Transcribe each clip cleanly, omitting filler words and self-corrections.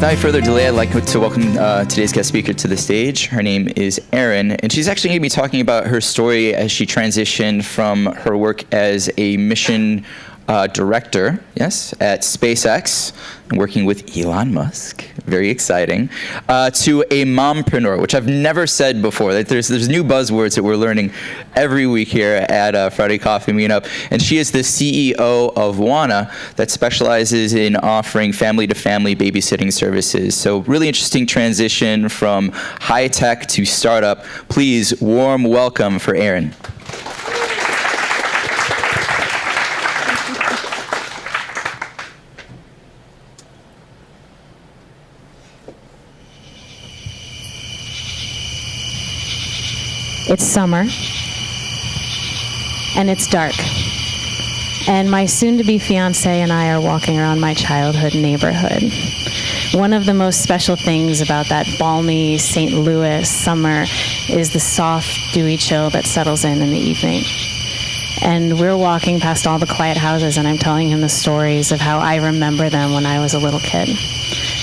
Without further delay, I'd like to welcome today's guest speaker to the stage. Her name is Erin, and she's actually going to be talking about her story as she transitioned from her work as a mission director, yes, at SpaceX, and working with Elon Musk, very exciting, to a mompreneur, which I've never said before. There's new buzzwords that we're learning every week here at Friday Coffee Meetup, and she is the CEO of Wana that specializes in offering family-to-family babysitting services. So really interesting transition from high-tech to startup. Please, warm welcome for Erin. It's summer, and it's dark, and my soon-to-be fiancé and I are walking around my childhood neighborhood. One of the most special things about that balmy St. Louis summer is the soft, dewy chill that settles in the evening. And we're walking past all the quiet houses, and I'm telling him the stories of how I remember them when I was a little kid.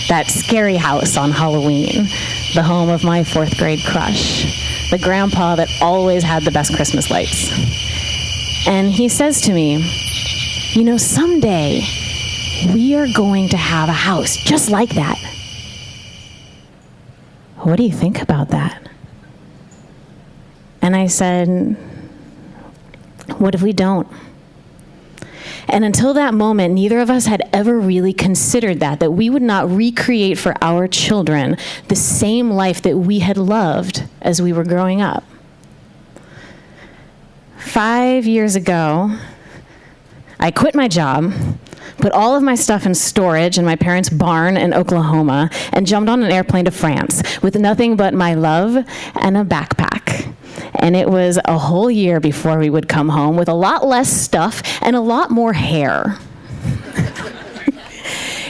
That scary house on Halloween, the home of my fourth grade crush. The grandpa that always had the best Christmas lights. And he says to me, you know, someday we are going to have a house just like that. What do you think about that? And I said, what if we don't? And until that moment, neither of us had ever really considered that we would not recreate for our children the same life that we had loved as we were growing up. 5 years ago, I quit my job, put all of my stuff in storage in my parents' barn in Oklahoma, and jumped on an airplane to France with nothing but my love and a backpack. And it was a whole year before we would come home with a lot less stuff and a lot more hair.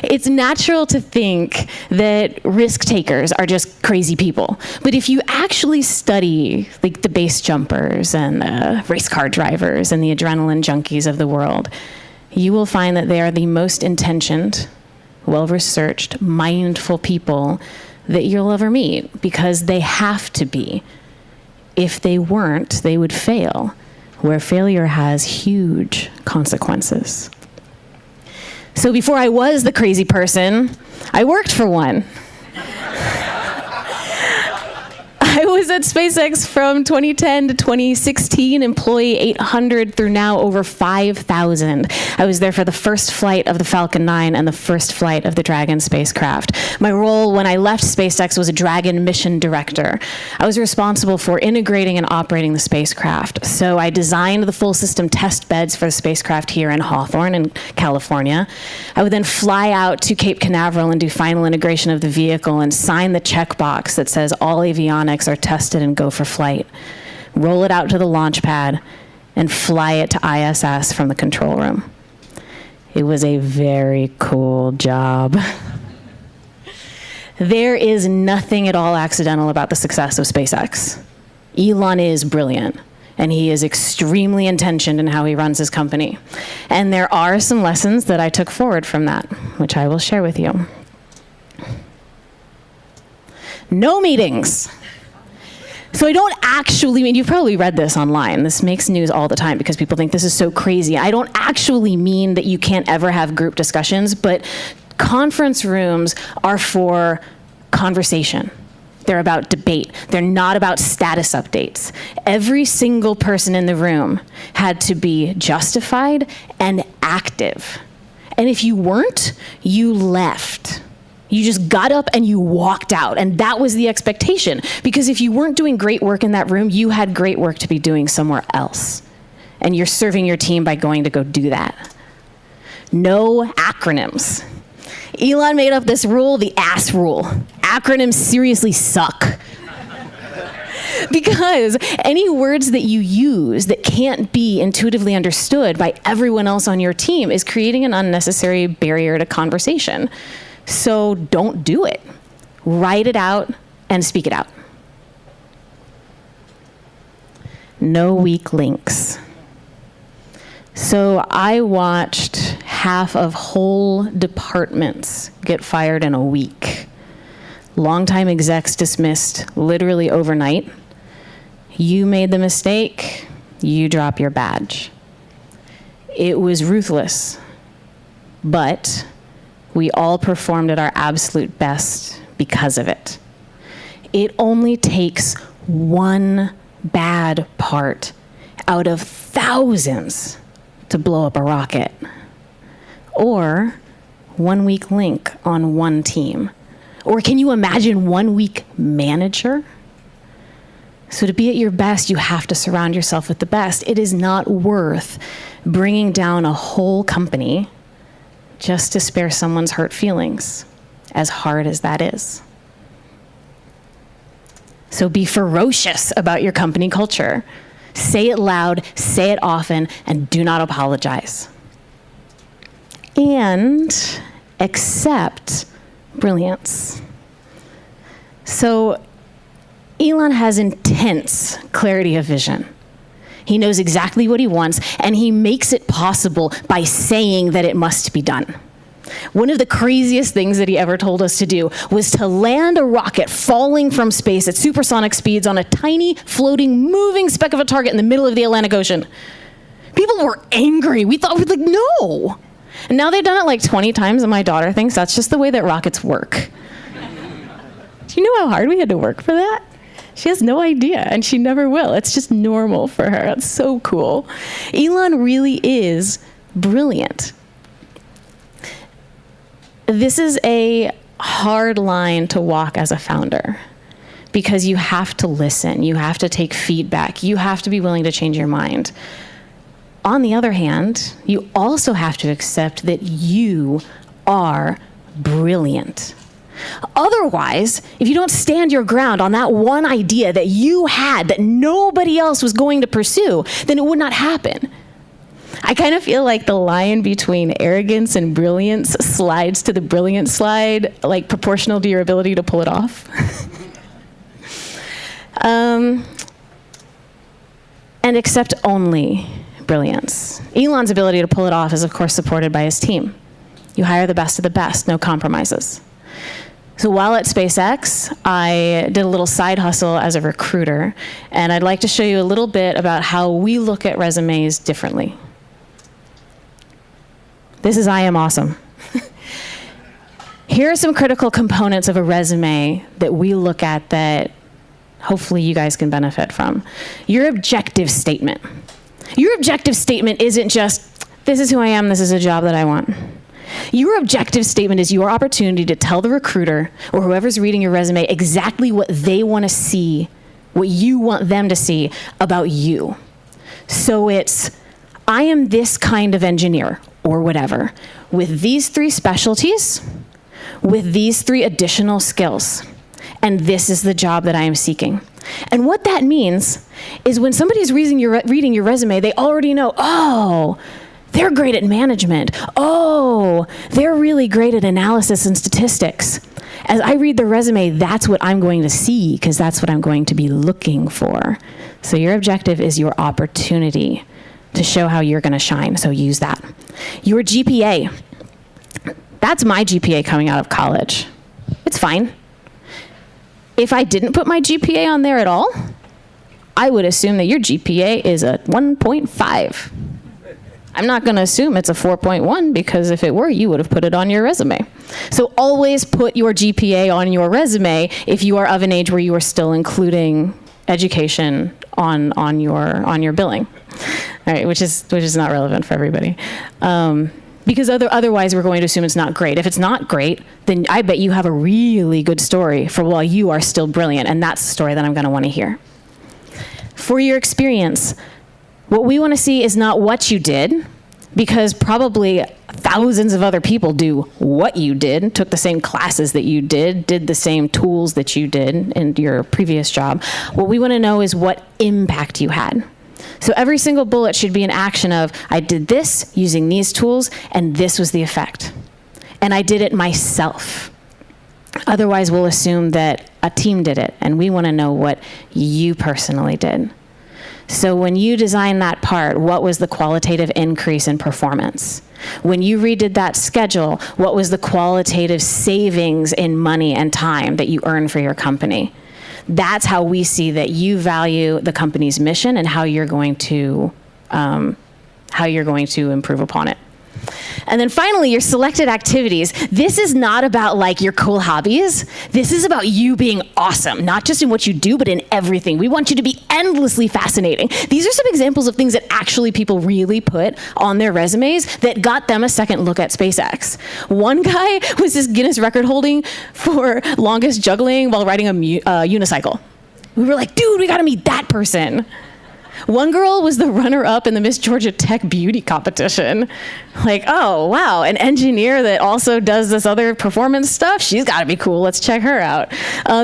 It's natural to think that risk takers are just crazy people. But if you actually study like the base jumpers and the race car drivers and the adrenaline junkies of the world, you will find that they are the most intentioned, well-researched, mindful people that you'll ever meet, because they have to be. If they weren't, they would fail, where failure has huge consequences. So before I was the crazy person, I worked for one. I was at SpaceX from 2010 to 2016, employee 800 through now over 5,000. I was there for the first flight of the Falcon 9 and the first flight of the Dragon spacecraft. My role when I left SpaceX was a Dragon Mission Director. I was responsible for integrating and operating the spacecraft. So I designed the full system test beds for the spacecraft here in Hawthorne in California. I would then fly out to Cape Canaveral and do final integration of the vehicle and sign the checkbox that says all avionics are tested and go for flight, roll it out to the launch pad, and fly it to ISS from the control room. It was a very cool job. There is nothing at all accidental about the success of SpaceX. Elon is brilliant, and he is extremely intentioned in how he runs his company. And there are some lessons that I took forward from that, which I will share with you. No meetings. So I don't actually mean, you've probably read this online. This makes news all the time because people think this is so crazy. I don't actually mean that you can't ever have group discussions, but conference rooms are for conversation. They're about debate. They're not about status updates. Every single person in the room had to be justified and active. And if you weren't, you left. You just got up and you walked out, and that was the expectation. Because if you weren't doing great work in that room, you had great work to be doing somewhere else. And you're serving your team by going to go do that. No acronyms. Elon made up this rule, the ass rule. Acronyms seriously suck. Because any words that you use that can't be intuitively understood by everyone else on your team is creating an unnecessary barrier to conversation. So don't do it. Write it out and speak it out. No weak links. So I watched half of whole departments get fired in a week. Longtime execs dismissed literally overnight. You made the mistake, you drop your badge. It was ruthless, but we all performed at our absolute best because of it. It only takes one bad part out of thousands to blow up a rocket, or one weak link on one team. Or can you imagine one weak manager? So to be at your best, you have to surround yourself with the best. It is not worth bringing down a whole company just to spare someone's hurt feelings, as hard as that is. So be ferocious about your company culture. Say it loud, say it often, and do not apologize. And accept brilliance. So Elon has intense clarity of vision. He knows exactly what he wants, and he makes it possible by saying that it must be done. One of the craziest things that he ever told us to do was to land a rocket falling from space at supersonic speeds on a tiny, floating, moving speck of a target in the middle of the Atlantic Ocean. People were angry. We thought, we're like, no. And now they've done it like 20 times, and my daughter thinks that's just the way that rockets work. Do you know how hard we had to work for that? She has no idea, and she never will. It's just normal for her. It's so cool. Elon really is brilliant. This is a hard line to walk as a founder because you have to listen. You have to take feedback. You have to be willing to change your mind. On the other hand, you also have to accept that you are brilliant. Otherwise, if you don't stand your ground on that one idea that you had that nobody else was going to pursue, then it would not happen. I kind of feel like the line between arrogance and brilliance slides to the brilliant slide, like proportional to your ability to pull it off. And accept only brilliance. Elon's ability to pull it off is, of course, supported by his team. You hire the best of the best, no compromises. So while at SpaceX, I did a little side hustle as a recruiter, and I'd like to show you a little bit about how we look at resumes differently. This is I Am Awesome. Here are some critical components of a resume that we look at that hopefully you guys can benefit from. Your objective statement. Your objective statement isn't just, this is who I am, this is a job that I want. Your objective statement is your opportunity to tell the recruiter or whoever's reading your resume exactly what they want to see, what you want them to see about you. So it's, I am this kind of engineer or whatever, with these 3 specialties, with these 3 additional skills, and this is the job that I am seeking. And what that means is when somebody's reading your resume, they already know, oh, they're great at management. Oh, they're really great at analysis and statistics. As I read the resume, that's what I'm going to see because that's what I'm going to be looking for. So your objective is your opportunity to show how you're going to shine, so use that. Your GPA. That's my GPA coming out of college. It's fine. If I didn't put my GPA on there at all, I would assume that your GPA is a 1.5. I'm not going to assume it's a 4.1 because if it were, you would have put it on your resume. So always put your GPA on your resume if you are of an age where you are still including education on your billing. All right, which is not relevant for everybody. Because otherwise we're going to assume it's not great. If it's not great, then I bet you have a really good story for while you are still brilliant, and that's the story that I'm going to want to hear. For your experience, what we want to see is not what you did, because probably thousands of other people do what you did, took the same classes that you did the same tools that you did in your previous job. What we want to know is what impact you had. So every single bullet should be an action of, I did this using these tools, and this was the effect. And I did it myself. Otherwise, we'll assume that a team did it, and we want to know what you personally did. So when you designed that part, what was the qualitative increase in performance? When you redid that schedule, what was the qualitative savings in money and time that you earned for your company? That's how we see that you value the company's mission and how you're going to improve upon it. And then finally, your selected activities. This is not about like your cool hobbies. This is about you being awesome, not just in what you do, but in everything. We want you to be endlessly fascinating. These are some examples of things that actually people really put on their resumes that got them a second look at SpaceX. One guy was this Guinness record holding for longest juggling while riding a unicycle. We were like, dude, we gotta meet that person. One girl was the runner-up in the Miss Georgia Tech beauty competition. Like, oh, wow, an engineer that also does this other performance stuff? She's got to be cool. Let's check her out.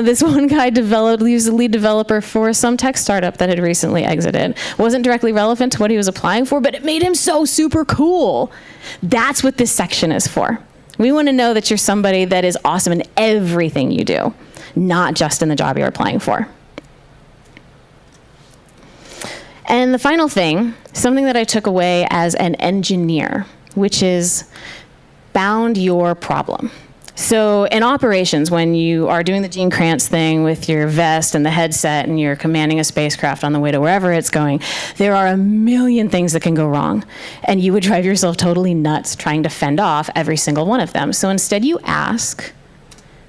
This one guy he was the lead developer for some tech startup that had recently exited. Wasn't directly relevant to what he was applying for, but it made him so super cool. That's what this section is for. We want to know that you're somebody that is awesome in everything you do, not just in the job you're applying for. And the final thing, something that I took away as an engineer, which is bound your problem. So in operations, when you are doing the Gene Kranz thing with your vest and the headset and you're commanding a spacecraft on the way to wherever it's going, there are a million things that can go wrong. And you would drive yourself totally nuts trying to fend off every single one of them. So instead you ask,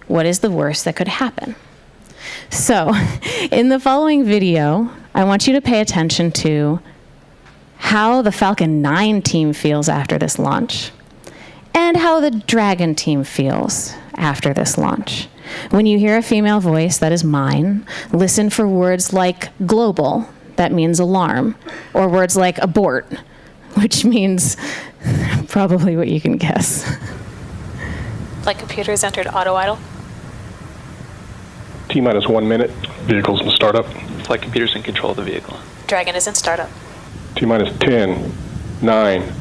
what is the worst that could happen? So in the following video, I want you to pay attention to how the Falcon 9 team feels after this launch and how the Dragon team feels after this launch. When you hear a female voice, that is mine, listen for words like global, that means alarm, or words like abort, which means probably what you can guess. Flight computers entered auto idle. T-minus 1 minute. Vehicles in startup. Flight computers in control of the vehicle. Dragon is in startup. T-minus 10, 9,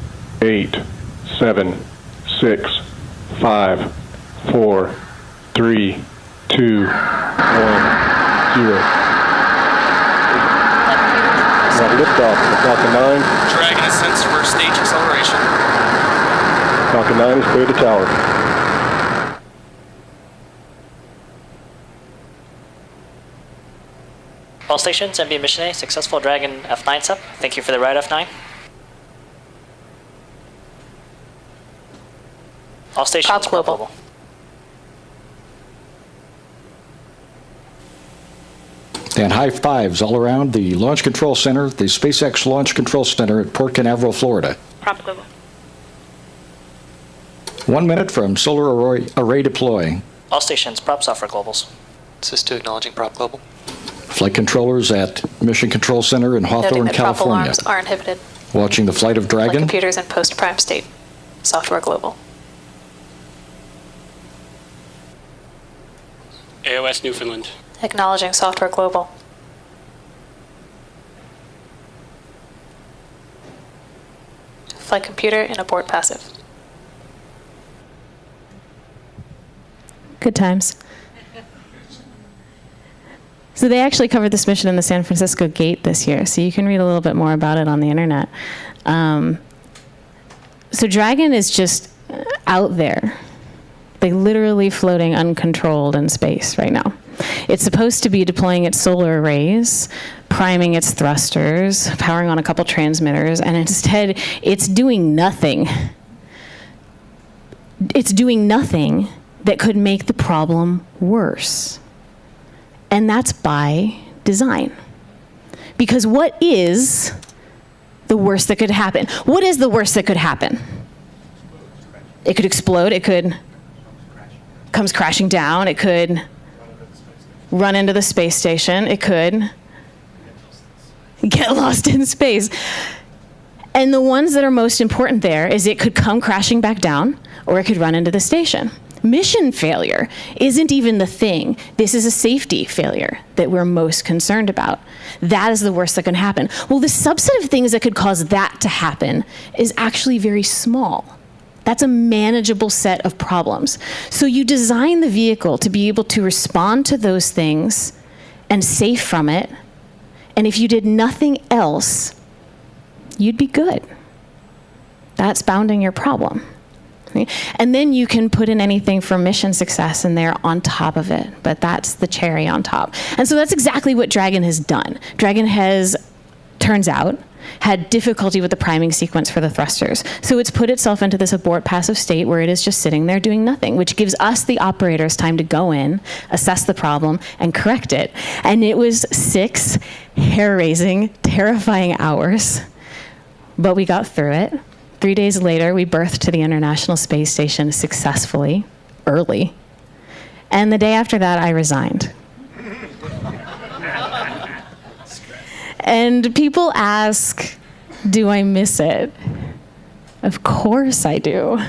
8, 7, 6, 5, 4, 3, 2, 1, 0. Got liftoff of the Falcon 9. Dragon ascends first stage acceleration. Falcon 9 is clear to tower. All stations, MB Mission A, successful Dragon F9 sub. Thank you for the ride, F9. All stations, Prop global. And high fives all around the Launch Control Center, the SpaceX Launch Control Center at Port Canaveral, Florida. Prop global. 1 minute from solar array deploy. All stations, prop software globals. Assist to acknowledging prop global. Flight controllers at Mission Control Center in Noting Hawthorne, that prop California. alarms are inhibited. Watching the flight of Flight Dragon. computers in post-prime state. Software global. AOS Newfoundland. Acknowledging software global. Flight computer in abort passive. Good times. So they actually covered this mission in the San Francisco Gate this year, so you can read a little bit more about it on the internet. So Dragon is just out there. They literally floating uncontrolled in space right now. It's supposed to be deploying its solar arrays, priming its thrusters, powering on a couple transmitters, and instead it's doing nothing. It's doing nothing that could make the problem worse. And that's by design. Because what is the worst that could happen? What is the worst that could happen? It could explode, it could comes crashing down, it could run into the space station, it could get lost in space. And the ones that are most important there is it could come crashing back down or it could run into the station. Mission failure isn't even the thing. This is a safety failure that we're most concerned about. That is the worst that can happen. Well, the subset of things that could cause that to happen is actually very small. That's a manageable set of problems. So you design the vehicle to be able to respond to those things and safe from it And if you did nothing else, you'd be good. That's bounding your problem. And then you can put in anything for mission success in there on top of it, but that's the cherry on top. And so that's exactly what Dragon has done. Dragon has, turns out, had difficulty with the priming sequence for the thrusters. So it's put itself into this abort passive state where it is just sitting there doing nothing, which gives us, the operators, time to go in, assess the problem, and correct it. And it was 6 hair-raising, terrifying hours, but we got through it. 3 days later, we berthed to the International Space Station successfully, early. And the day after that, I resigned. And people ask, do I miss it? Of course I do.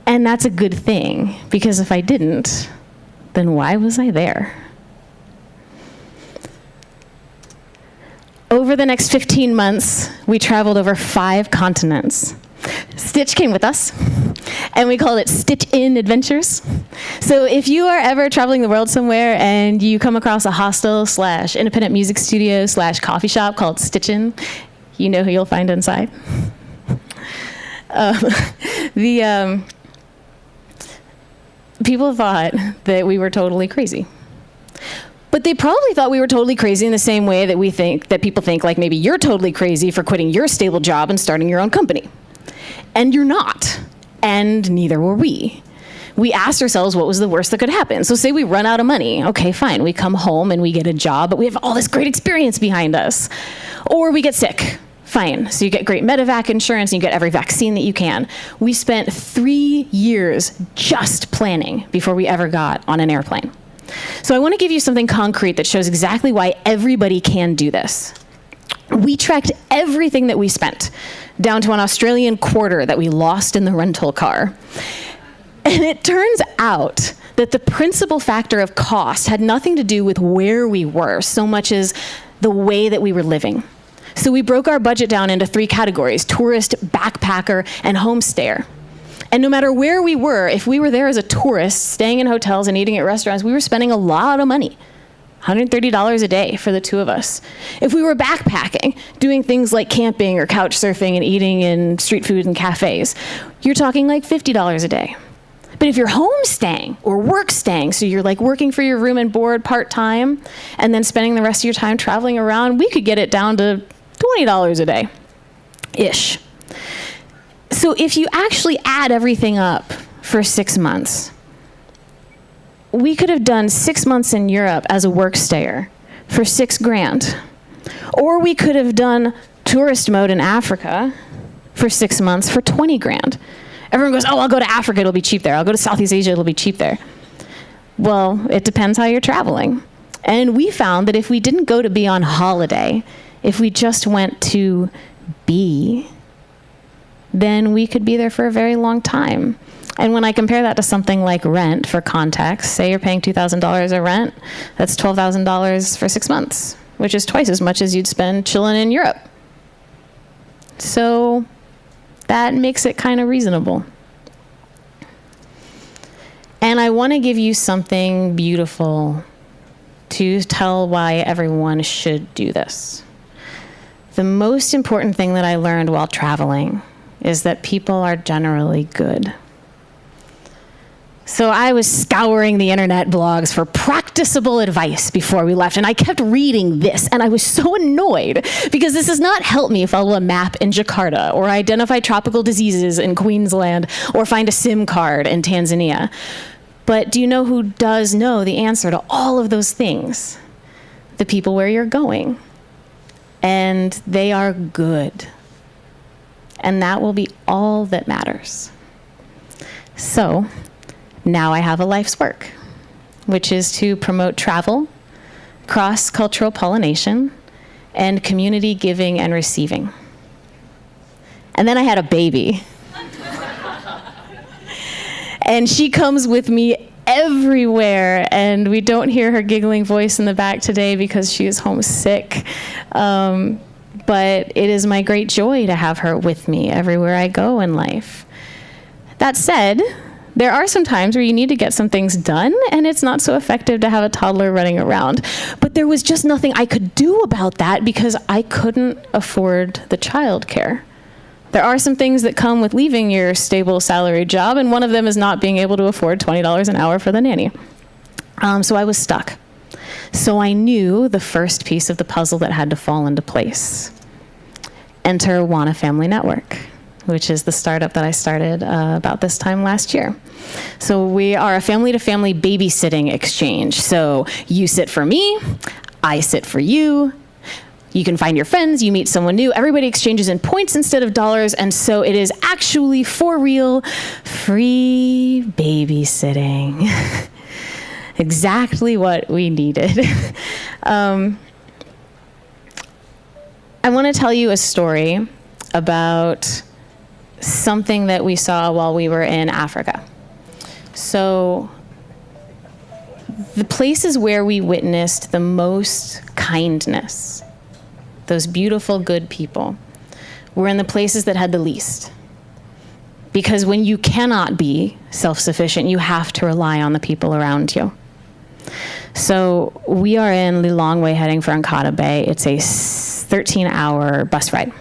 And that's a good thing, because if I didn't, then why was I there? Over the next 15 months, we traveled over 5 continents. Stitch came with us, and we called it Stitch In Adventures. So if you are ever traveling the world somewhere and you come across a hostel / independent music studio / coffee shop called Stitch In, you know who you'll find inside. People thought that we were totally crazy. But they probably thought we were totally crazy in the same way that people think, like, maybe you're totally crazy for quitting your stable job and starting your own company. And you're not. And neither were we. We asked ourselves what was the worst that could happen. So say we run out of money. Okay, fine. We come home and we get a job, but we have all this great experience behind us. Or we get sick. Fine. So you get great medevac insurance and you get every vaccine that you can. We spent 3 years just planning before we ever got on an airplane. So I want to give you something concrete that shows exactly why everybody can do this. We tracked everything that we spent, down to an Australian quarter that we lost in the rental car. And it turns out that the principal factor of cost had nothing to do with where we were so much as the way that we were living. So we broke our budget down into 3 categories: tourist, backpacker, and homestayer. And no matter where we were, if we were there as a tourist, staying in hotels and eating at restaurants, we were spending a lot of money. $130 a day for the 2 of us. If we were backpacking, doing things like camping or couch surfing and eating in street food and cafes, you're talking like $50 a day. But if you're homestaying or work staying, so you're like working for your room and board part-time and then spending the rest of your time traveling around, we could get it down to $20 a day-ish. So if you actually add everything up for 6 months, we could have done 6 months in Europe as a work stayer for $6,000. Or we could have done tourist mode in Africa for 6 months for $20,000. Everyone goes, oh, I'll go to Africa, it'll be cheap there. I'll go to Southeast Asia, it'll be cheap there. Well, it depends how you're traveling. And we found that if we didn't go to be on holiday, if we just went to be, then we could be there for a very long time. And when I compare that to something like rent, for context, say you're paying $2,000 a rent, that's $12,000 for 6 months, which is twice as much as you'd spend chilling in Europe. So that makes it kind of reasonable. And I want to give you something beautiful to tell why everyone should do this. The most important thing that I learned while traveling is that people are generally good. So I was scouring the internet blogs for practicable advice before we left, and I kept reading this, and I was so annoyed because this does not help me follow a map in Jakarta or identify tropical diseases in Queensland or find a SIM card in Tanzania. But do you know who does know the answer to all of those things? The people where you're going. And they are good. And that will be all that matters. So now I have a life's work, which is to promote travel, cross-cultural pollination, and community giving and receiving. And then I had a baby. And she comes with me everywhere, and we don't hear her giggling voice in the back today because she is homesick. But it is my great joy to have her with me everywhere I go in life. That said, there are some times where you need to get some things done, and it's not so effective to have a toddler running around. But there was just nothing I could do about that because I couldn't afford the childcare. There are some things that come with leaving your stable salaried job, and one of them is not being able to afford $20 an hour for the nanny. So I was stuck. So I knew the first piece of the puzzle that had to fall into place. Enter Wana Family Network, which is the startup that I started about this time last year. So we are a family-to-family babysitting exchange. So you sit for me, I sit for you. You can find your friends, you meet someone new. Everybody exchanges in points instead of dollars, and so it is actually, for real, free babysitting. Exactly what we needed. I want to tell you a story about something that we saw while we were in Africa. So the places where we witnessed the most kindness, those beautiful, good people, were in the places that had the least. Because when you cannot be self-sufficient, you have to rely on the people around you. So we are in Lilongwe heading for Ankara Bay. It's a 13-hour bus ride.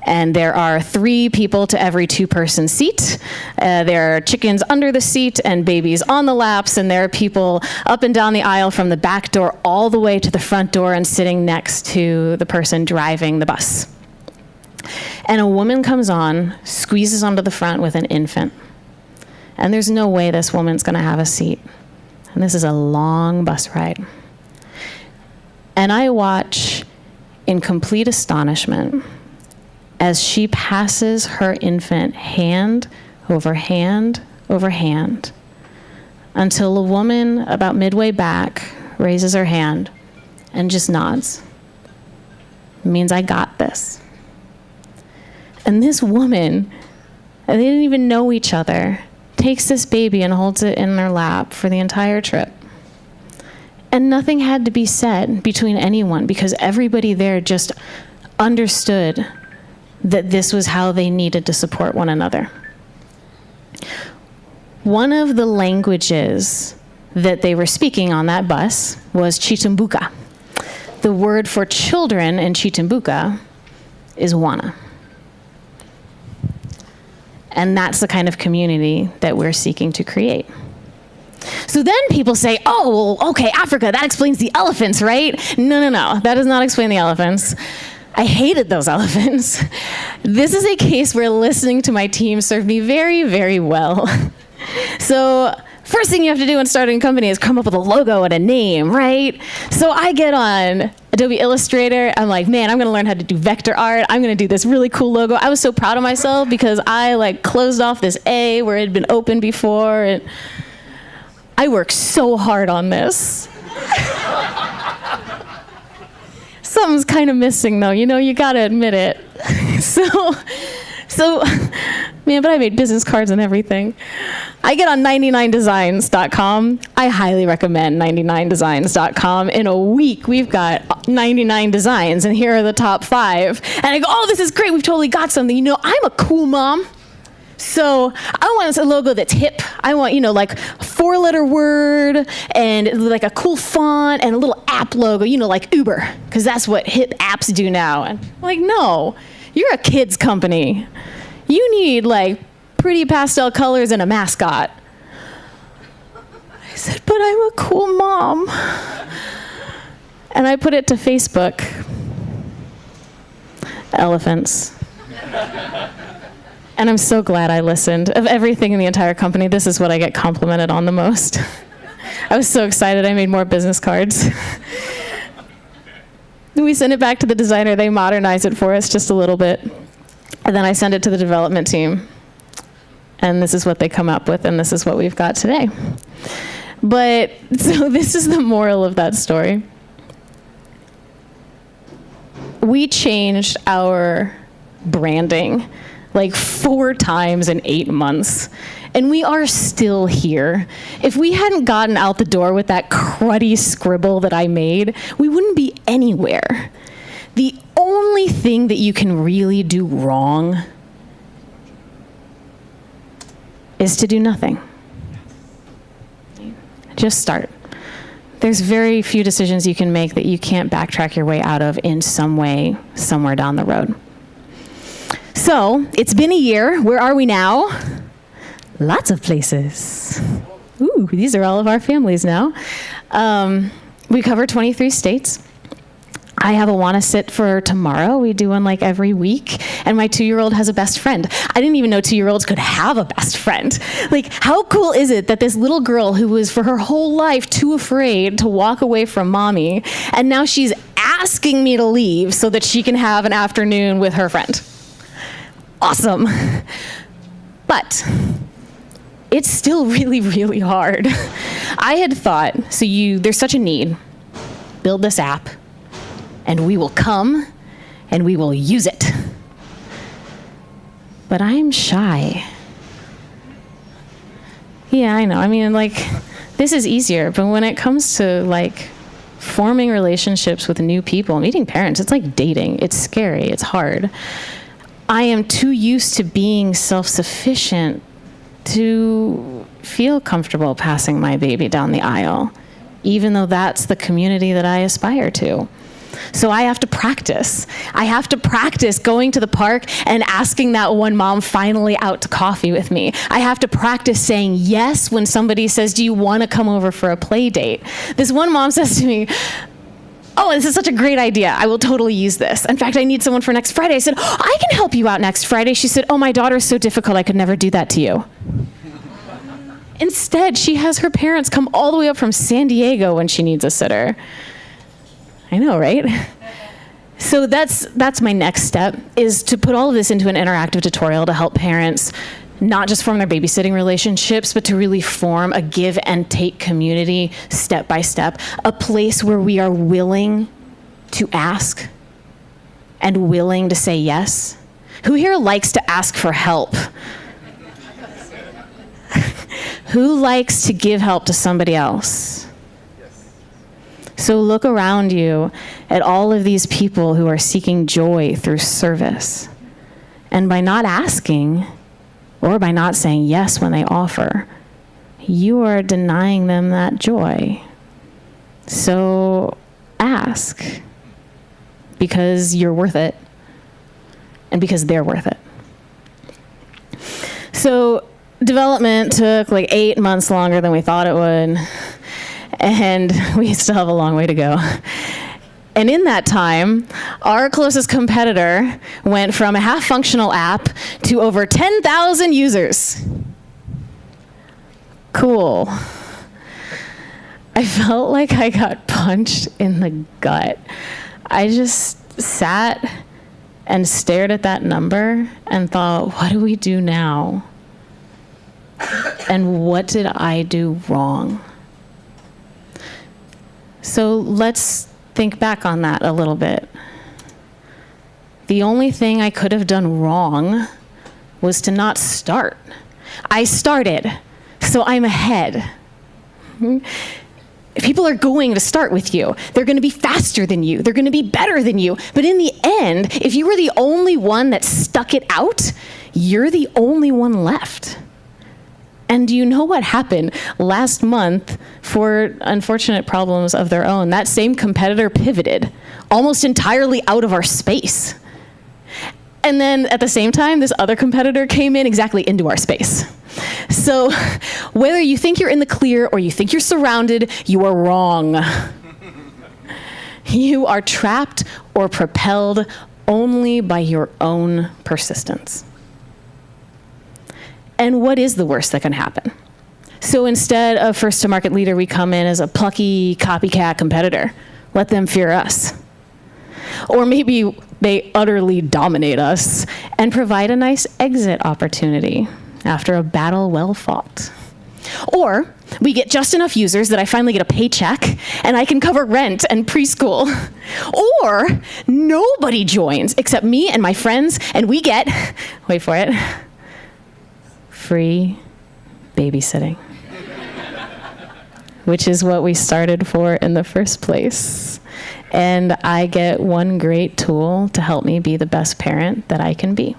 And there are 3 people to every 2-person seat. There are chickens under the seat and babies on the laps, and there are people up and down the aisle from the back door all the way to the front door and sitting next to the person driving the bus. And a woman comes on, squeezes onto the front with an infant. And there's no way this woman's going to have a seat. And this is a long bus ride. And I watch in complete astonishment as she passes her infant hand over hand over hand until a woman about midway back raises her hand and just nods. It means I got this. And this woman, they didn't even know each other, takes this baby and holds it in their lap for the entire trip. And nothing had to be said between anyone because everybody there just understood that this was how they needed to support one another. One of the languages that they were speaking on that bus was Chitumbuka. The word for children in Chitumbuka is Wana. And that's the kind of community that we're seeking to create. So then people say, oh, well, okay, Africa, that explains the elephants, right? No, that does not explain the elephants. I hated those elephants. This is a case where listening to my team served me very, very well. So first thing you have to do when starting a company is come up with a logo and a name, right? So I get on Adobe Illustrator. I'm like, man, I'm going to learn how to do vector art. I'm going to do this really cool logo. I was so proud of myself because I closed off this A where it had been open before. And I worked so hard on this. Something's kind of missing though, you got to admit it. So, man, but I made business cards and everything. I get on 99designs.com. I highly recommend 99designs.com. In a week, we've got 99 designs, and here are the top 5. And I go, oh, this is great. We've totally got something. I'm a cool mom. So I want a logo that's hip. I want, a 4-letter word and a cool font and a little app logo, like Uber, because that's what hip apps do now. And I'm like, no, you're a kids company. You need pretty pastel colors and a mascot. I said, but I'm a cool mom. And I put it to Facebook. Elephants. And I'm so glad I listened. Of everything in the entire company, this is what I get complimented on the most. I was so excited I made more business cards. We send it back to the designer. They modernize it for us just a little bit. And then I send it to the development team. And this is what they come up with, and this is what we've got today. But, so this is the moral of that story. We changed our branding 4 times in 8 months. And we are still here. If we hadn't gotten out the door with that cruddy scribble that I made, we wouldn't be anywhere. The only thing that you can really do wrong is to do nothing. Just start. There's very few decisions you can make that you can't backtrack your way out of in some way, somewhere down the road. So, it's been a year. Where are we now? Lots of places. Ooh, these are all of our families now. We cover 23 states. I have a Wana sit for tomorrow. We do one like every week. And my 2-year-old has a best friend. I didn't even know 2-year-olds could have a best friend. Like, how cool is it that this little girl who was for her whole life too afraid to walk away from mommy, and now she's asking me to leave so that she can have an afternoon with her friend? Awesome. But it's still really, really hard. I had thought, there's such a need. Build this app, and we will come, and we will use it. But I'm shy. Yeah, I know. I mean, like, this is easier, but when it comes to, like, forming relationships with new people, meeting parents, it's like dating. It's scary. It's hard. I am too used to being self-sufficient to feel comfortable passing my baby down the aisle, even though that's the community that I aspire to. So I have to practice. I have to practice going to the park and asking that one mom finally out to coffee with me. I have to practice saying yes when somebody says, do you want to come over for a play date? This one mom says to me, oh, this is such a great idea. I will totally use this. In fact, I need someone for next Friday. I said, oh, I can help you out next Friday. She said, oh, my daughter's so difficult, I could never do that to you. Instead, she has her parents come all the way up from San Diego when she needs a sitter. I know, right? So that's my next step, is to put all of this into an interactive tutorial to help parents not just form their babysitting relationships, but to really form a give and take community step by step, a place where we are willing to ask and willing to say yes. Who here likes to ask for help? Who likes to give help to somebody else? So look around you at all of these people who are seeking joy through service. And by not asking, or by not saying yes when they offer, you are denying them that joy. So ask, because you're worth it, and because they're worth it. So development took like 8 months longer than we thought it would. And we still have a long way to go. And in that time, our closest competitor went from a half-functional app to over 10,000 users. Cool. I felt like I got punched in the gut. I just sat and stared at that number and thought, what do we do now? And what did I do wrong? So let's think back on that a little bit. The only thing I could have done wrong was to not start. I started, so I'm ahead. People are going to start with you. They're going to be faster than you. They're going to be better than you. But in the end, if you were the only one that stuck it out, you're the only one left. And do you know what happened last month? For unfortunate problems of their own, that same competitor pivoted almost entirely out of our space. And then at the same time, this other competitor came in exactly into our space. So whether you think you're in the clear or you think you're surrounded, you are wrong. You are trapped or propelled only by your own persistence. And what is the worst that can happen? So instead of first to market leader, we come in as a plucky copycat competitor. Let them fear us. Or maybe they utterly dominate us and provide a nice exit opportunity after a battle well fought. Or we get just enough users that I finally get a paycheck and I can cover rent and preschool. Or nobody joins except me and my friends, and we get, wait for it, free babysitting, which is what we started for in the first place. And I get one great tool to help me be the best parent that I can be.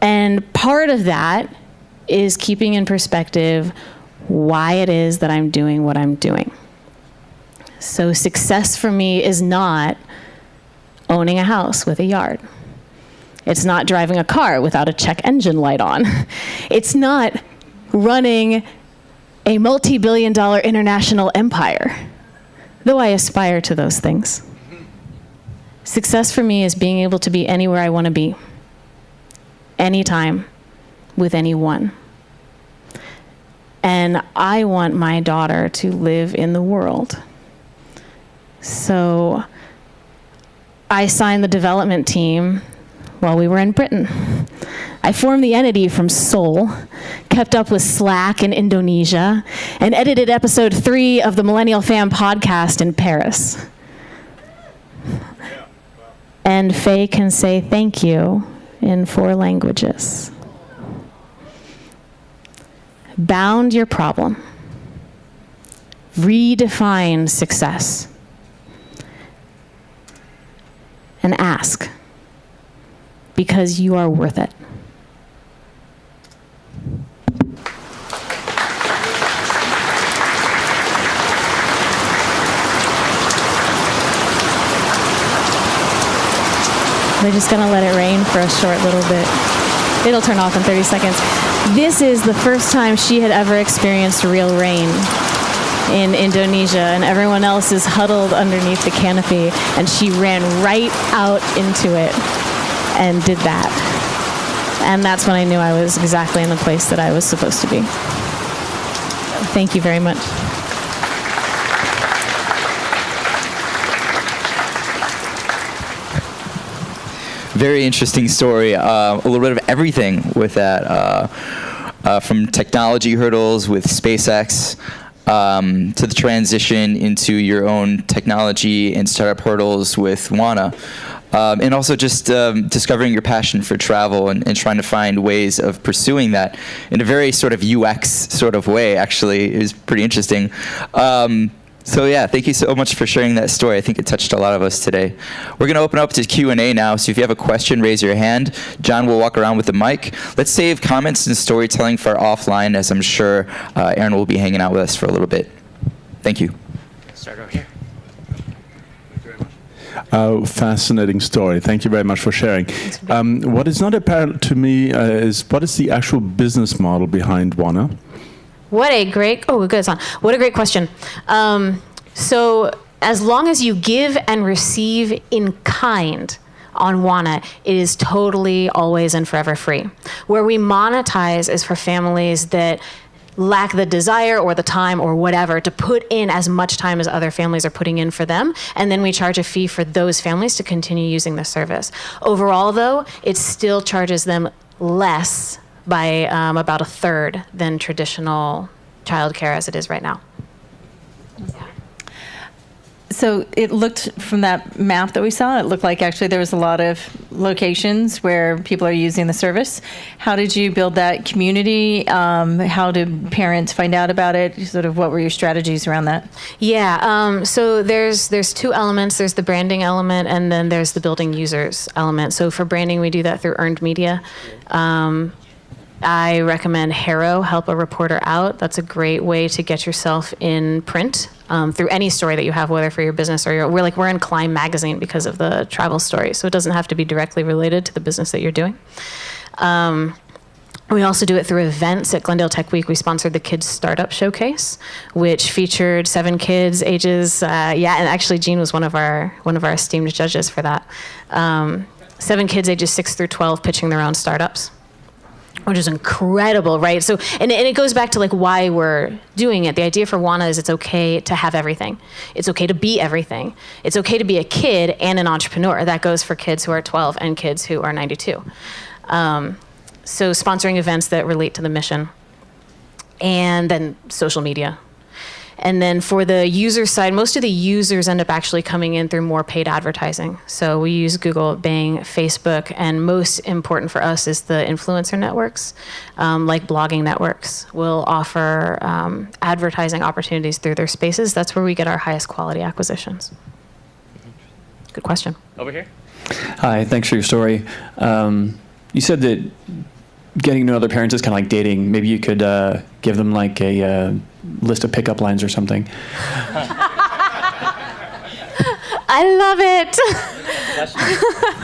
And part of that is keeping in perspective why it is that I'm doing what I'm doing. So success for me is not owning a house with a yard. It's not driving a car without a check engine light on. It's not running a multi-billion-dollar international empire, though I aspire to those things. Success for me is being able to be anywhere I want to be, anytime, with anyone. And I want my daughter to live in the world. So I signed the development team while we were in Britain. I formed the entity from Seoul, kept up with Slack in Indonesia, and edited episode 3 of the Millennial Fam podcast in Paris. And Faye can say thank you in 4 languages. Bound your problem. Redefine success. And ask, because you are worth it. We're just gonna let it rain for a short little bit. It'll turn off in 30 seconds. This is the first time she had ever experienced real rain in Indonesia, and everyone else is huddled underneath the canopy, and she ran right out into it and did that. And that's when I knew I was exactly in the place that I was supposed to be. Thank you very much. Very interesting story. A little bit of everything with that, from technology hurdles with SpaceX to the transition into your own technology and startup hurdles with Wana. And also just discovering your passion for travel and trying to find ways of pursuing that in a very sort of UX sort of way, actually, is pretty interesting. So yeah, thank you so much for sharing that story. I think it touched a lot of us today. We're going to open up to Q&A now, so if you have a question, raise your hand. John will walk around with the mic. Let's save comments and storytelling for offline, as I'm sure Erin will be hanging out with us for a little bit. Thank you. Start over here. Fascinating story. Thank you very much for sharing. What is not apparent to me is what is the actual business model behind Wana? What a great question. So as long as you give and receive in kind on Wana, it is totally, always, and forever free. Where we monetize is for families that lack the desire or the time or whatever to put in as much time as other families are putting in for them, and then we charge a fee for those families to continue using the service. Overall, though, it still charges them less by about a third than traditional childcare as it is right now. So it looked, from that map that we saw, it looked like actually there was a lot of locations where people are using the service. How did you build that community? How did parents find out about it? Sort of what were your strategies around that? Yeah, so there's 2 elements. There's the branding element, and then there's the building users element. So for branding, we do that through earned media. I recommend Harrow, Help a Reporter Out. That's a great way to get yourself in print through any story that you have, whether for your business or we're in Climb magazine because of the travel story, so it doesn't have to be directly related to the business that you're doing. We also do it through events. At Glendale Tech Week, we sponsored the Kids Startup Showcase, which featured 7 kids ages, and actually Jean was one of our esteemed judges for that. 7 kids ages 6 through 12 pitching their own startups, which is incredible, right? So, and it goes back to like why we're doing it. The idea for Wana is it's okay to have everything. It's okay to be everything. It's okay to be a kid and an entrepreneur. That goes for kids who are 12 and kids who are 92. So sponsoring events that relate to the mission, and then social media. And then for the user side, most of the users end up actually coming in through more paid advertising. So we use Google, Bing, Facebook, and most important for us is the influencer networks, like blogging networks will offer advertising opportunities through their spaces. That's where we get our highest quality acquisitions. Good question. Over here. Hi, thanks for your story. You said that getting to know other parents is kind of like dating. Maybe you could give them like a list of pickup lines or something. I love it.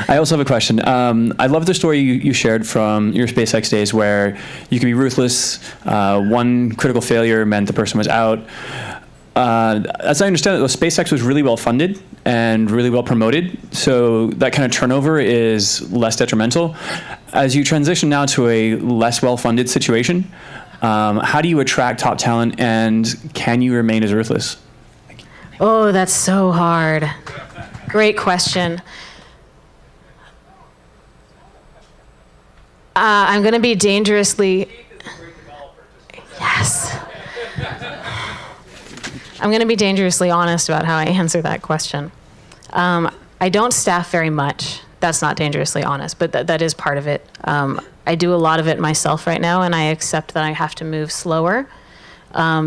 I also have a question. I love the story you shared from your SpaceX days where you can be ruthless. One critical failure meant the person was out. As I understand it, though, SpaceX was really well funded and really well promoted, so that kind of turnover is less detrimental. As you transition now to a less well-funded situation, how do you attract top talent, and can you remain as ruthless? Oh, that's so hard. Great question. I'm going to be dangerously... Yes. I'm going to be dangerously honest about how I answer that question. I don't staff very much. That's not dangerously honest, but that is part of it. I do a lot of it myself right now, and I accept that I have to move slower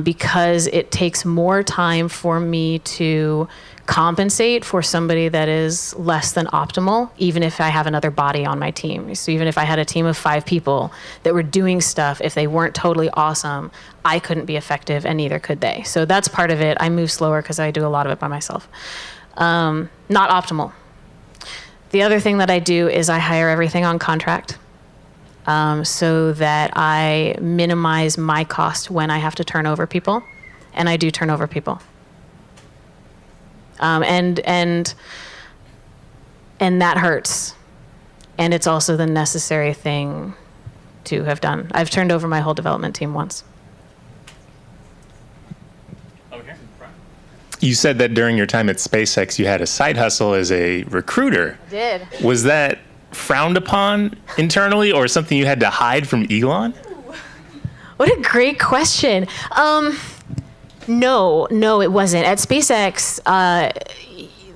because it takes more time for me to compensate for somebody that is less than optimal, even if I have another body on my team. So even if I had a team of 5 people that were doing stuff, if they weren't totally awesome, I couldn't be effective, and neither could they. So that's part of it. I move slower because I do a lot of it by myself. Not optimal. The other thing that I do is I hire everything on contract so that I minimize my cost when I have to turn over people, and I do turn over people. And that hurts. And it's also the necessary thing to have done. I've turned over my whole development team once. You said that during your time at SpaceX, you had a side hustle as a recruiter. I did. Was that frowned upon internally or something you had to hide from Elon? What a great question. No, it wasn't. At SpaceX,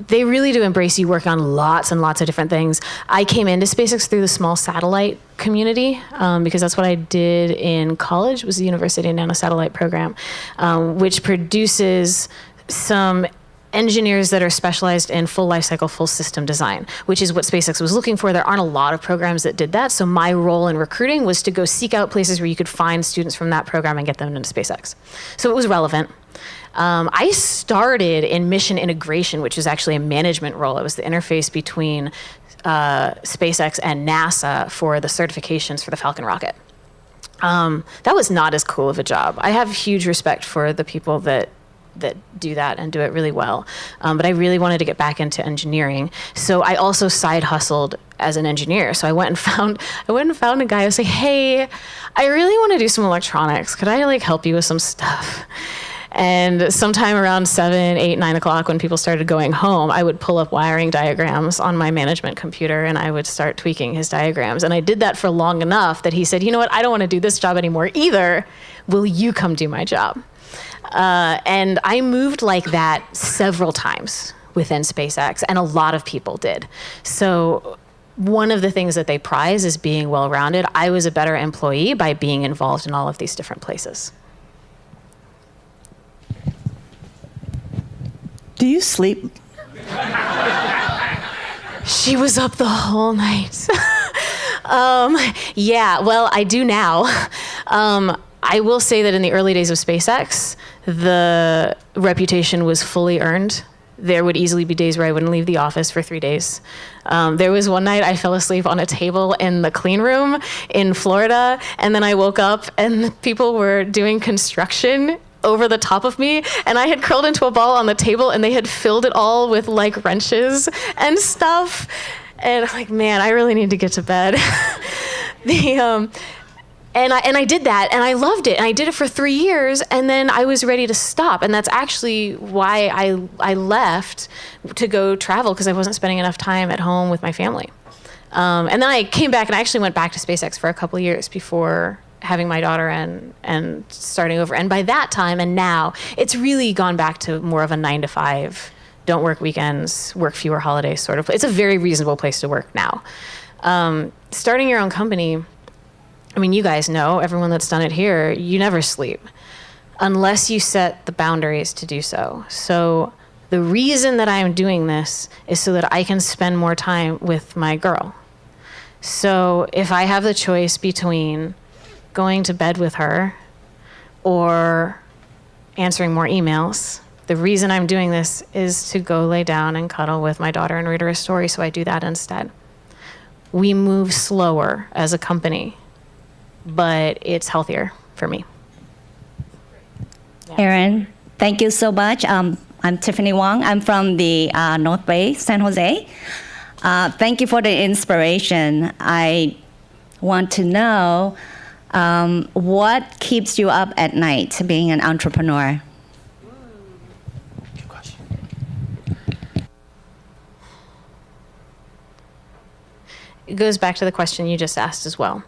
they really do embrace you work on lots and lots of different things. I came into SpaceX through the small satellite community because that's what I did in college, was the University of Nanosatellite program, which produces some engineers that are specialized in full life cycle, full system design, which is what SpaceX was looking for. There aren't a lot of programs that did that. So my role in recruiting was to go seek out places where you could find students from that program and get them into SpaceX. So it was relevant. I started in mission integration, which was actually a management role. It was the interface between SpaceX and NASA for the certifications for the Falcon rocket. That was not as cool of a job. I have huge respect for the people that do that and do it really well. But I really wanted to get back into engineering. So I also side hustled as an engineer. So I went and found a guy. I was like, hey, I really want to do some electronics. Could I help you with some stuff? And sometime around 7, 8, 9 o'clock when people started going home, I would pull up wiring diagrams on my management computer and I would start tweaking his diagrams. And I did that for long enough that he said, you know what, I don't want to do this job anymore either. Will you come do my job? And I moved like that several times within SpaceX, and a lot of people did. So one of the things that they prize is being well-rounded. I was a better employee by being involved in all of these different places. Do you sleep? She was up the whole night. Yeah, well, I do now. I will say that in the early days of SpaceX, the reputation was fully earned. There would easily be days where I wouldn't leave the office for 3 days. There was one night I fell asleep on a table in the clean room in Florida, and then I woke up and people were doing construction over the top of me, and I had curled into a ball on the table, and they had filled it all with wrenches and stuff. And I'm like, man, I really need to get to bed. And I did that, and I loved it, and I did it for 3 years, and then I was ready to stop, and that's actually why I left to go travel, because I wasn't spending enough time at home with my family. And then I came back, and I actually went back to SpaceX for a couple of years before having my daughter and starting over. And by that time, and now, it's really gone back to more of a 9 to 5, don't work weekends, work fewer holidays sort of. It's a very reasonable place to work now. Starting your own company, I mean, you guys know, everyone that's done it here, you never sleep unless you set the boundaries to do so. So the reason that I'm doing this is so that I can spend more time with my girl. So if I have the choice between going to bed with her or answering more emails, the reason I'm doing this is to go lay down and cuddle with my daughter and read her a story, so I do that instead. We move slower as a company, but it's healthier for me. Erin, thank you so much. I'm Tiffany Wong. I'm from the North Bay, San Jose. Thank you for the inspiration. I want to know what keeps you up at night being an entrepreneur? Good question. It goes back to the question you just asked as well.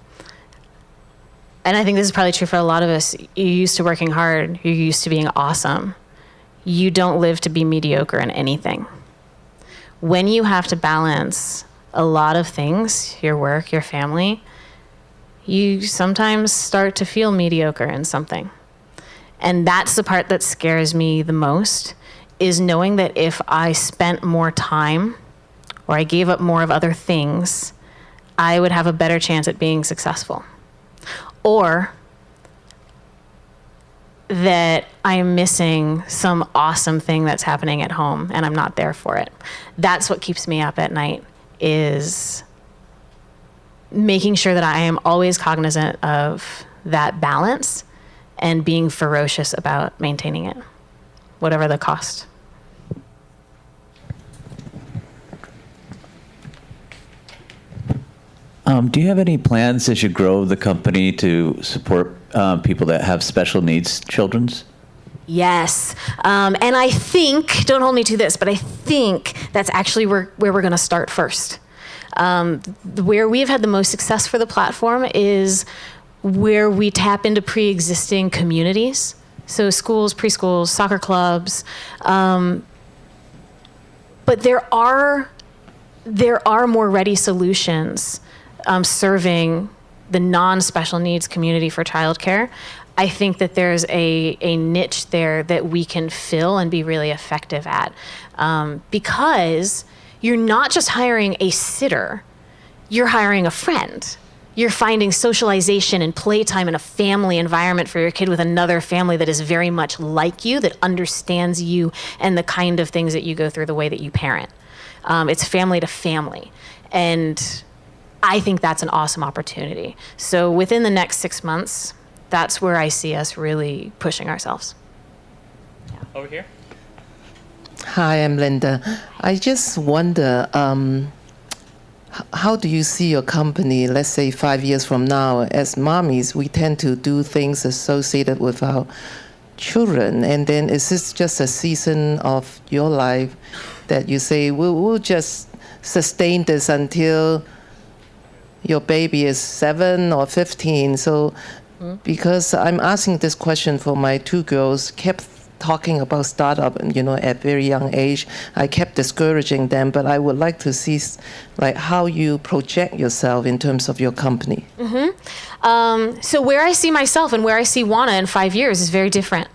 And I think this is probably true for a lot of us. You're used to working hard. You're used to being awesome. You don't live to be mediocre in anything. When you have to balance a lot of things, your work, your family, you sometimes start to feel mediocre in something. And that's the part that scares me the most, is knowing that if I spent more time or I gave up more of other things, I would have a better chance at being successful. Or that I'm missing some awesome thing that's happening at home and I'm not there for it. That's what keeps me up at night, is making sure that I am always cognizant of that balance and being ferocious about maintaining it, whatever the cost. Do you have any plans as you grow the company to support people that have special needs children's? Yes. And I think, don't hold me to this, but I think that's actually where we're going to start first. Where we've had the most success for the platform is where we tap into pre-existing communities. So schools, preschools, soccer clubs. But there are more ready solutions serving the non-special needs community for childcare. I think that there's a niche there that we can fill and be really effective at. Because you're not just hiring a sitter, you're hiring a friend. You're finding socialization and playtime in a family environment for your kid with another family that is very much like you, that understands you and the kind of things that you go through, the way that you parent. It's family to family. And I think that's an awesome opportunity. So within the next 6 months, that's where I see us really pushing ourselves. Over here. Hi, I'm Linda. I just wonder, how do you see your company, let's say 5 years from now? As mommies, we tend to do things associated with our children. And then is this just a season of your life that you say, we'll just sustain this until your baby is 7 or 15? So, because I'm asking this question for my 2 girls, kept talking about startup, at very young age. I kept discouraging them, but I would like to see like how you project yourself in terms of your company. So where I see myself and where I see Wana in 5 years is very different.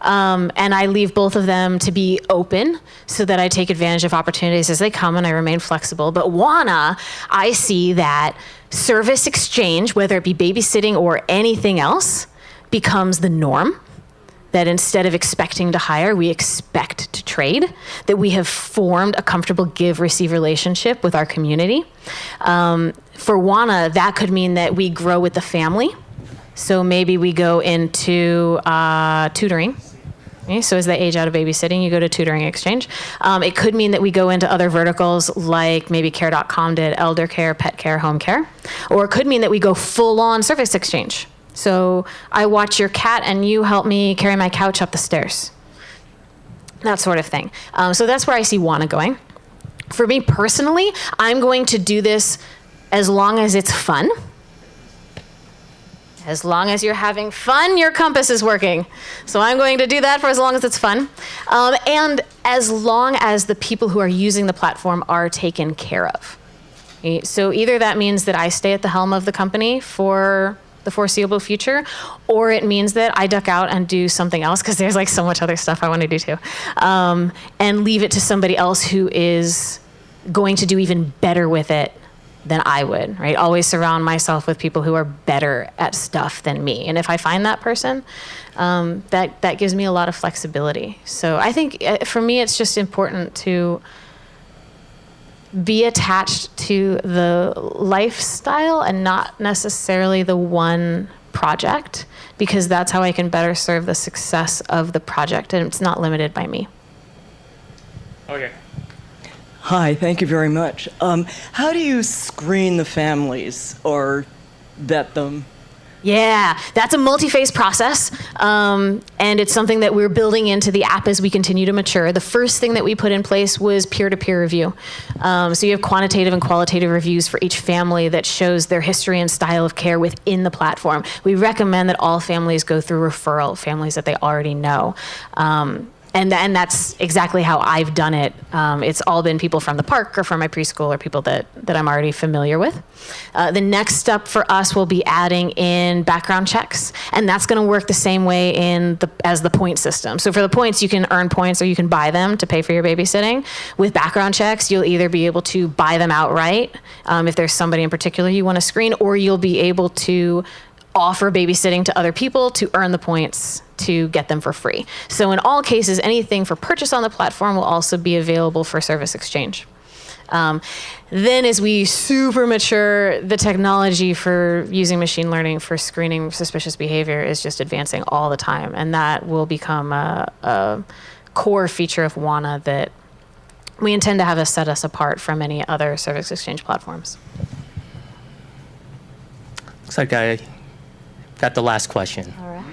And I leave both of them to be open so that I take advantage of opportunities as they come and I remain flexible. But Wana, I see that service exchange, whether it be babysitting or anything else, becomes the norm. That instead of expecting to hire, we expect to trade, that we have formed a comfortable give-receive relationship with our community. For Wana, that could mean that we grow with the family. So maybe we go into tutoring. Okay, so as they age out of babysitting, you go to tutoring exchange. It could mean that we go into other verticals like maybe care.com did, elder care, pet care, home care. Or it could mean that we go full-on service exchange. So I watch your cat and you help me carry my couch up the stairs. That sort of thing. So that's where I see Wana going. For me personally, I'm going to do this as long as it's fun. As long as you're having fun, your compass is working. So I'm going to do that for as long as it's fun. And as long as the people who are using the platform are taken care of. Okay? So either that means that I stay at the helm of the company for the foreseeable future, or it means that I duck out and do something else, because there's like so much other stuff I want to do too, and leave it to somebody else who is going to do even better with it than I would, right? Always surround myself with people who are better at stuff than me. And if I find that person, that gives me a lot of flexibility. So I think for me, it's just important to be attached to the lifestyle and not necessarily the one project, because that's how I can better serve the success of the project, and it's not limited by me. Okay. Hi, thank you very much. How do you screen the families or vet them? Yeah, that's a multi-phase process, and it's something that we're building into the app as we continue to mature. The first thing that we put in place was peer-to-peer review. So you have quantitative and qualitative reviews for each family that shows their history and style of care within the platform. We recommend that all families go through referral, families that they already know. And that's exactly how I've done it. It's all been people from the park or from my preschool or people that I'm already familiar with. The next step for us will be adding in background checks, and that's going to work the same way as the point system. So for the points, you can earn points or you can buy them to pay for your babysitting. With background checks, you'll either be able to buy them outright if there's somebody in particular you want to screen, or you'll be able to offer babysitting to other people to earn the points to get them for free. So in all cases, anything for purchase on the platform will also be available for service exchange. Then as we super mature, the technology for using machine learning for screening suspicious behavior is just advancing all the time. And that will become a core feature of Wana that we intend to have set us apart from any other service exchange platforms. Looks like I got the last question. All right.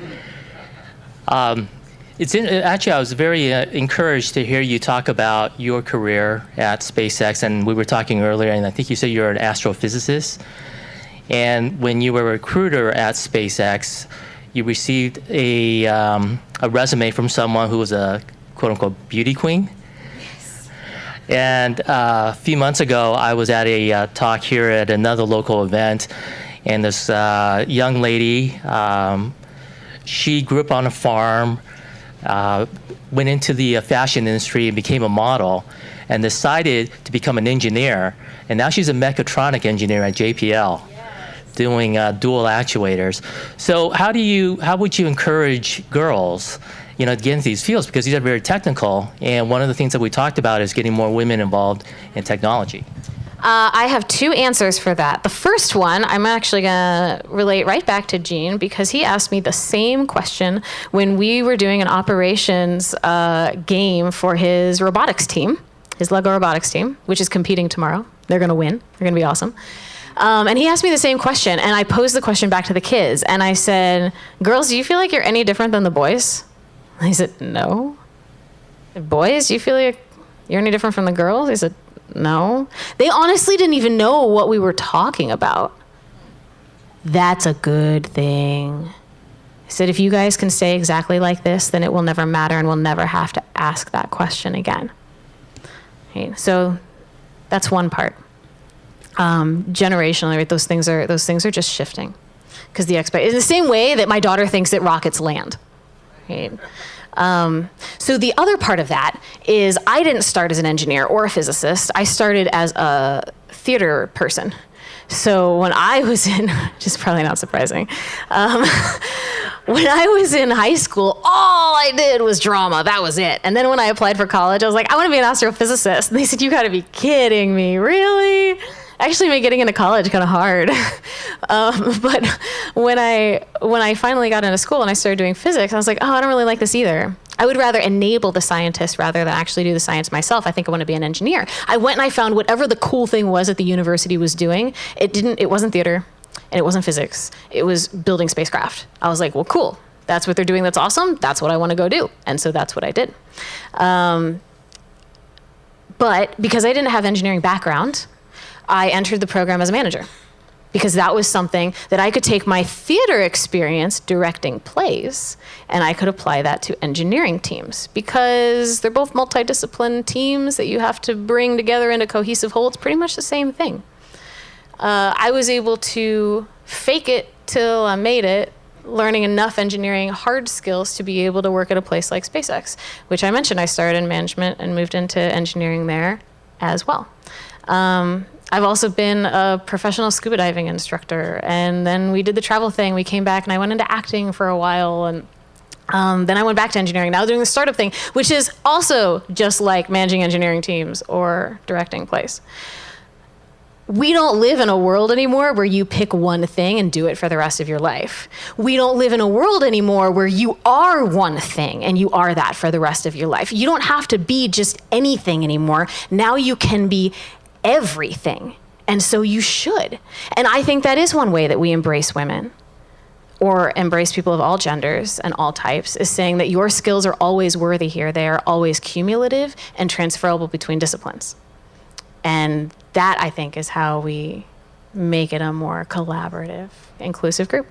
Actually, I was very encouraged to hear you talk about your career at SpaceX, and we were talking earlier, and I think you said you're an astrophysicist. And when you were a recruiter at SpaceX, you received a resume from someone who was a quote-unquote beauty queen. Yes. And a few months ago, I was at a talk here at another local event, and this young lady, she grew up on a farm, went into the fashion industry and became a model, and decided to become an engineer. And now she's a mechatronic engineer at JPL, doing dual actuators. So how would you encourage girls, to get into these fields? Because these are very technical, and one of the things that we talked about is getting more women involved in technology. I have two answers for that. The first one, I'm actually going to relate right back to Gene, because he asked me the same question when we were doing an operations game for his robotics team, his Lego robotics team, which is competing tomorrow. They're going to win. They're going to be awesome. And he asked me the same question, and I posed the question back to the kids, and I said, girls, do you feel like you're any different than the boys? And he said, no. Boys, do you feel like you're any different from the girls? He said, no. They honestly didn't even know what we were talking about. That's a good thing. I said, if you guys can stay exactly like this, then it will never matter and we'll never have to ask that question again. Okay, so that's one part. Generationally, right, those things are just shifting. Because in the same way that my daughter thinks that rockets land. Right? So the other part of that is I didn't start as an engineer or a physicist. I started as a theater person. So when I was in, which is probably not surprising, when I was in high school, all I did was drama. That was it. And then when I applied for college, I was like, I want to be an astrophysicist. And they said, you got to be kidding me. Really? Actually made getting into college kind of hard. But when I finally got into school and I started doing physics, I was like, oh, I don't really like this either. I would rather enable the scientists rather than actually do the science myself. I think I want to be an engineer. I went and I found whatever the cool thing was that the university was doing. It wasn't theater and it wasn't physics. It was building spacecraft. I was like, well, cool. That's what they're doing. That's awesome. That's what I want to go do. And so that's what I did. But because I didn't have engineering background, I entered the program as a manager, because that was something that I could take my theater experience directing plays and I could apply that to engineering teams, because they're both multidiscipline teams that you have to bring together in a cohesive whole. It's pretty much the same thing. I was able to fake it till I made it, learning enough engineering hard skills to be able to work at a place like SpaceX, which I mentioned I started in management and moved into engineering there as well. I've also been a professional scuba diving instructor, and then we did the travel thing. We came back, and I went into acting for a while, and then I went back to engineering. Now doing the startup thing, which is also just like managing engineering teams or directing plays. We don't live in a world anymore where you pick one thing and do it for the rest of your life. We don't live in a world anymore where you are one thing and you are that for the rest of your life. You don't have to be just anything anymore. Now you can be everything. And so you should. And I think that is one way that we embrace women, or embrace people of all genders and all types, is saying that your skills are always worthy here. They are always cumulative and transferable between disciplines. And that, I think, is how we make it a more collaborative, inclusive group.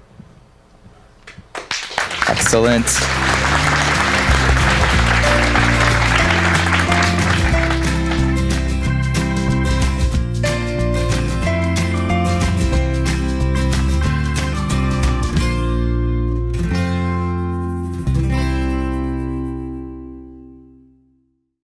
Excellent.